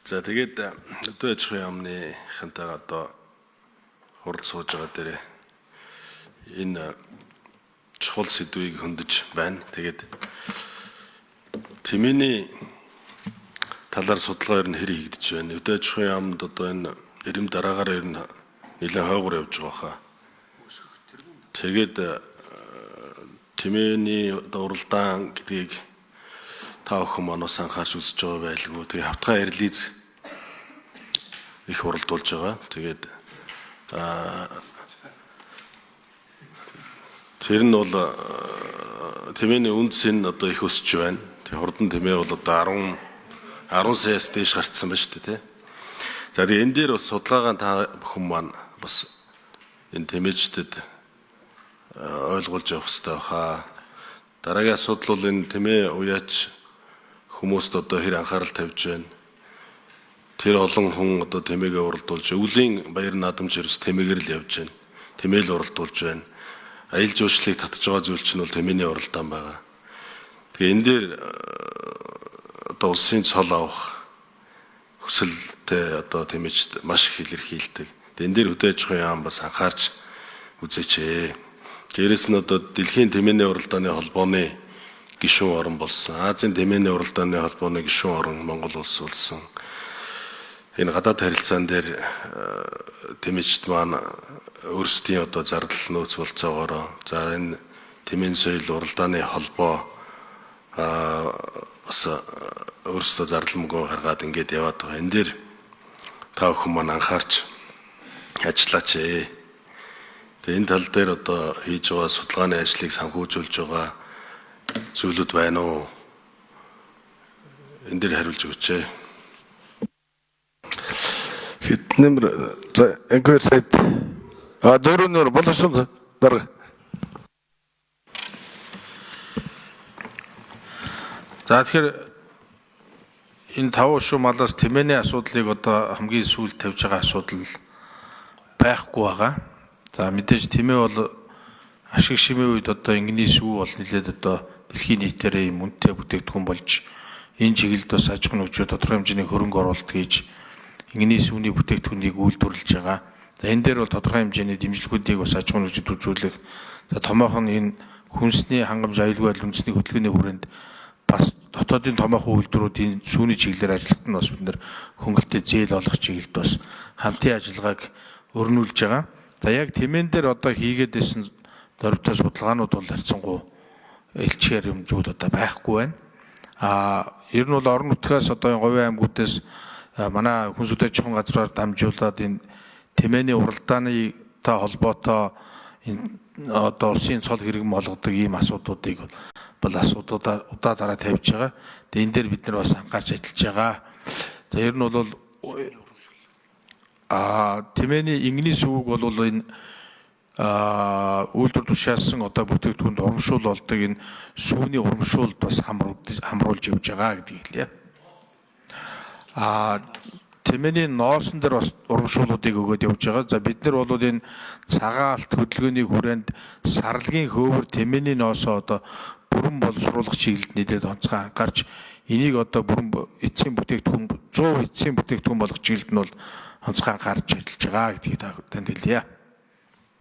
За тэгээд өдөө аж ахуйн яамны хантайгаа одоо хурал сууж байгаа дээр энэ чухал сэдвийг хөндөж байна. Тэгээд тэмээний талаар судалгаа ер нь хэр хийгдэж байна. Өдөө аж ахуйн яамд одоо энэ эрэм дараагаар ер нь нэлээд хойгоор явж байгаа хаа. Тэгээд тэмээний одоо уралдаан гэдгийг та бүхэн манаас анхаарч үзэж байгаа байлгүй. Тэгээ хавтгай релиз их уралдуулж байгаа. Тэгээд тэр нь бол тэмээний үндэс нь одоо их өсөж байна. Тэгээ хурдан тэмээ бол одоо 10 саяас дээш гарцсан байна шүү дээ, тий. За тэгээ энэ дээр бас судалгаагаа та бүхэн маань бас энэ тэмээчдэд ойлгуулж явах хэрэгтэй хаа. Дараагийн асуудал бол энэ тэмээ уяач хүмүүст одоо хэр анхаарал тавьж байна. Тэр олон хүн одоо тэмээгээ уралдуулж, өвлийн баяр наадамж ерөөс тэмээгээр л явж байна. Тэмээл уралдуулж байна. Аялал жуулчлалыг татж байгаа зүйл чинь бол тэмээний уралдаан байгаа. Тэгээ энэ дээр одоо улсын цол авах хүсэлтэй одоо тэмээчд маш их илэрхийлдэг. Энэ дээр өдөө аж ахуйн яам бас анхаарч үзээч. Дээрээс нь одоо дэлхийн тэмээний уралдааны холбооны гишүүн орон болсон. Азийн тэмээний уралдааны холбооны гишүүн орон Монгол улс болсон. Энэ гадаад харилцаан дээр тэмээчд маань өөрсдийн одоо зардал нөөц болцоогоор за энэ тэмээний соёл уралдааны холбоо бас өөрсдөө зардал мөнгө гаргаад ингээд яваад байгаа. Энэ дээр та бүхэн маань анхаарч ажиллаач. Тэгээ энэ тал дээр одоо хийж байгаа судалгааны ажлыг санхүүжүүлж байгаа зүйлүүд байна уу? Энэ дээр хариулж өгөөч. Хэднэмэр за ингээр сайд дөрөнөр боловсон дарга. За тэгэхээр энэ 5 шуу малаас тэмээний асуудлыг одоо хамгийн сүүлд тавьж байгаа асуудал байхгүй байгаа. За мэдээж тэмээ бол ашиг шимийн үед одоо ингэний сүү бол нэлээд одоо дэлхийн нийтээр юм үнэтэй бүтээгдэхүүн болж энэ чиглэлд бас аж ахуйн нөхцөл тодорхой хэмжээний хөрөнгө оруулалт хийж ингэний сүүний бүтээгдэхүүнийг үйлдвэрлэж байгаа. За энэ дээр бол тодорхой хэмжээний дэмжлэгүүдийг бас аж ахуйн нөхцөлд үзүүлэх. За томоохон энэ хүнсний хангамж аюулгүй байдал үндэсний хөтөлбөрийн хүрээнд бас дотоодын томоохон үйлдвэрүүдийн сүүний чиглэлээр ажиллахад нь бас бид нэр хөнгөлөлтөд зээл олох чиглэлд бас хамтын ажиллагааг өрнүүлж байгаа. За яг тэмээн дээр одоо хийгээд байсан зорилттой судалгаанууд бол харьцангуй илчээр юм зүйл одоо байхгүй байна. Ер нь бол орон нутгаас одоо говийн аймагуудаас манай хүнс аж ахуйн газраар дамжуулаад энэ тэмээний уралдааны та холбоотой энэ одоо улсын цол хэрэгэн болгодог ийм асуудлуудыг бол асуудлуудаа удаа дараа тавьж байгаа. Тэгээ энэ дээр бид нар бас анхаарч ажиллаж байгаа. За ер нь бол тэмээний ингэний сүүг бол энэ үйлдвэр тушаалсан одоо бүтээгдэхүүнд урамшуул болдог энэ сүүний урамшуулд бас хамруулж явж байгаа гэдгийг хэлье. Тэмээний ноосон дээр бас урамшуулуудыг өгөөд явж байгаа. За бид нар бол энэ цагаан алт хөдөлгөөний хүрээнд сарлагын хөөвөр тэмээний ноосоо одоо бүрэн боловсруулах чиглэлд нэлээд онцгой анхаарч энийг одоо бүрэн эцсийн бүтээгдэхүүн 100% эцсийн бүтээгдэхүүн болгох чиглэлд нь бол онцгой анхаарч ажиллаж байгаа гэдгийг танд хэлье.